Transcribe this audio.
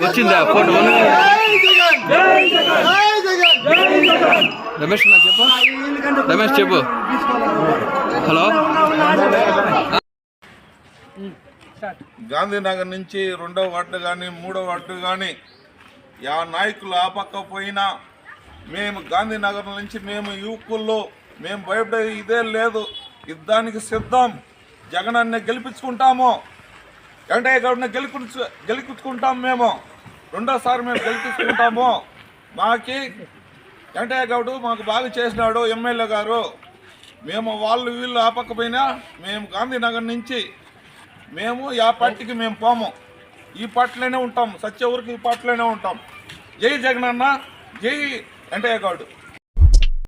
వచ్చిందా ఫోటో? రమేష్ నా చెప్పు, రమేష్ చెప్పు. హలో, గాంధీనగర్ నుంచి 2వ వార్డు కానీ 3వ వార్డు కానీ యా నాయకులు ఆ పక్క పోయినా మేము గాంధీనగర్ నుంచి మేము యువకుల్లో మేము భయపడే ఇదే లేదు. యుద్ధానికి సిద్ధం. జగన్ అన్న గెలిపించుకుంటాము, వెంకయ్య గౌడ్ని గెలిపించుకుంటాము. మేము రెండోసారి మేము గెలిపించుకుంటాము. మాకి వెంకయ్య గౌడు మాకు బాగా చేసినాడు ఎమ్మెల్యే గారు. మేము వాళ్ళు వీళ్ళు ఆ పక్క పోయినా మేము గాంధీనగర్ నుంచి మేము ఆ పార్టీకి మేము పోము, ఈ పార్టీలోనే ఉంటాం. సత్య ఊరికి ఈ పార్టీలోనే ఉంటాం. జై జగన్ అన్న, జై వెంకయ్య గౌడ్.